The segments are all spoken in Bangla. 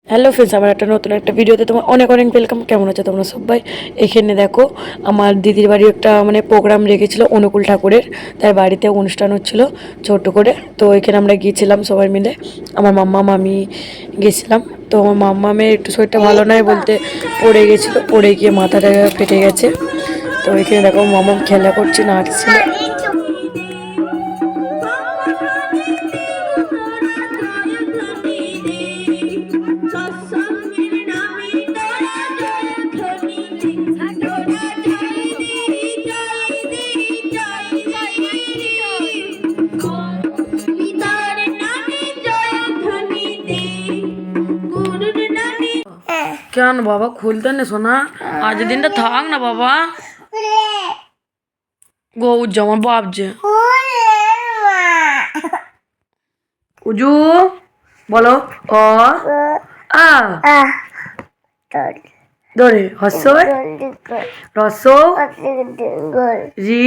হ্যালো ফ্রেন্ডস, আমার একটা নতুন একটা ভিডিওতে তোমার অনেক অনেক ওয়েলকাম। কেমন আছো তোমরা সবাই? এখানে দেখো, আমার দিদির বাড়ি একটা প্রোগ্রাম রেখেছিল অনুকূল ঠাকুরের। তার বাড়িতে অনুষ্ঠান হচ্ছিল ছোট করে। তো এখানে আমরা গিয়েছিলাম সবাই মিলে। আমার মাম্মা মামি গেছিলাম। তো আমার মাম্মামের একটু শরীরটা ভালো নয় বলতে পড়ে গেছিলো, পড়ে গিয়ে মাথাটা ফেটে গেছে। তো এখানে দেখো মাম্মাম খেলা করছে, নাচছিল। কেন বাবা খুলতে নে সোনা? আজ দিনটা থাক না বাবা। গো জামা বাবজে উজু বলো। অ আ ধরে হসয় রস রি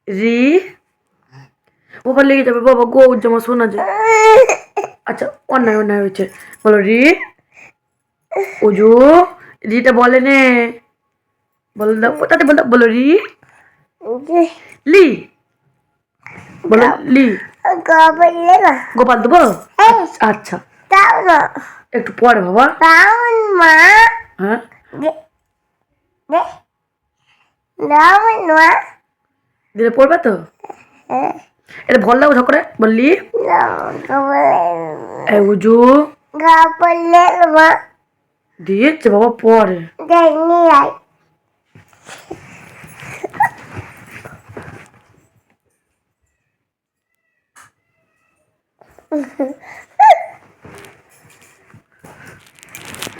রি ওখানে লেগে যাবে বাবা। গো জামা শোনা যায়। আচ্ছা, অন্যায় অন্যায় হয়েছে। বলো রি উজু। রিটা বলে নে, বল দাও তাতে বল, বলো রি লি, বলো লি। গোপাল দেবো? আচ্ছা একটু পরে বাবা। হ্যাঁ দিলে পড়বে তো। এটা ভল দাও করে বললি উজু দিয়েছে বাবা পরে।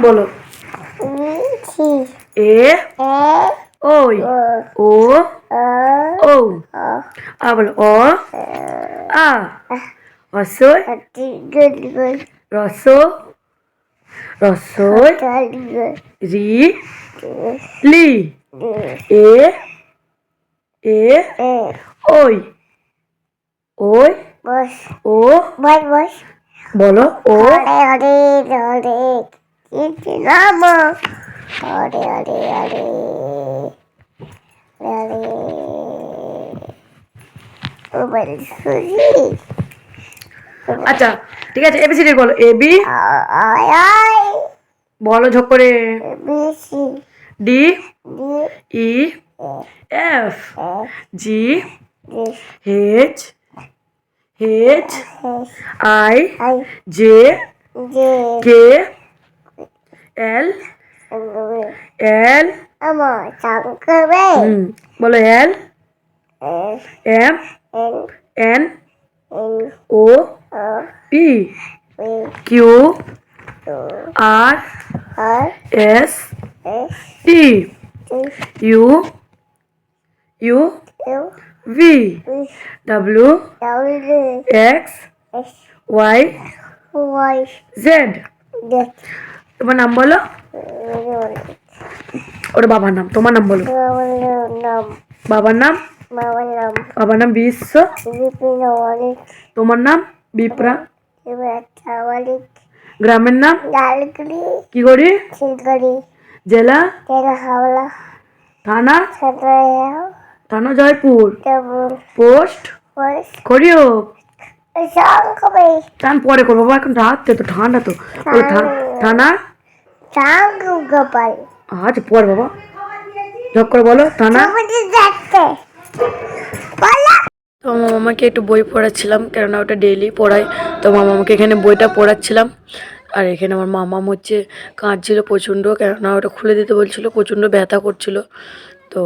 বলো এ ওই ও ও আ বলো অ আ হসই রস রসই রি লি এ এ ওই ওই ও বলো ও আচ্ছা ঠিক আছে। এবিসিডি বলো। এ বি বলো ঝক করে। D E F G H H I J K L L বলো L M N O P Q R S T U U V W X Y Z. তোমার নাম বলো। ওটা বাবার নাম, তোমার নাম বলো। বাবার নাম বাবার নাম বিশ্ব। তোমার নাম বিপ্রা। গ্রামের নাম কি করি? জেলা থানা থানা জয়পুর। পোস্ট করিও টান পরে করবো বাবা, এখন রাত্রে তো ঠান্ডা তো। থানা আচ্ছা পরে বাবা ঝক করে বলো থানা। তো মামাকে একটু বই পড়াচ্ছিলাম, কেননা ওটা ডেইলি পড়াই। তো মামাকে এখানে বইটা পড়াচ্ছিলাম। আর এখানে আমার মামা হচ্ছে কাঁদছিল প্রচণ্ড, কেননা ওটা খুলে দিতে বলছিল, প্রচণ্ড ব্যথা করছিল। তো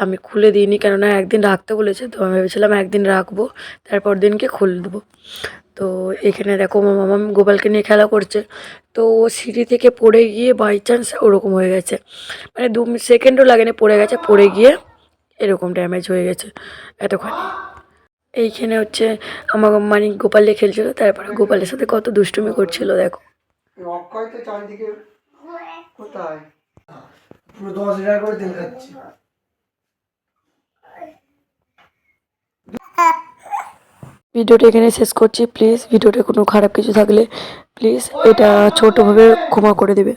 আমি খুলে দিইনি, কেননা একদিন রাখতে বলেছে। তো আমি ভেবেছিলাম একদিন রাখবো, তারপর দিনকে খুলে দেবো। তো এখানে দেখো আমার মামা গোপালকে নিয়ে খেলা করছে। তো ও সিঁড়ি থেকে পড়ে গিয়ে বাই চান্স ওরকম হয়ে গেছে, মানে 2 সেকেন্ডও লাগেনি, পড়ে গেছে। পড়ে গিয়ে এরকম ড্যামেজ হয়ে গেছে এতখানি। এইখানে হচ্ছে আমার মানে গোপালে খেলছিল, তারপরে গোপালের সাথে কত দুষ্টুমি করছিল দেখো। অক্ষয় তো চারিদিকে কোথায় পুরো 10,000 করে তেল খাচ্ছে। ভিডিওটা এখানে শেষ করছি। প্লিজ ভিডিওটা কোনো খারাপ কিছু থাকলে প্লিজ এটা ছোটোভাবে ক্ষমা করে দেবে।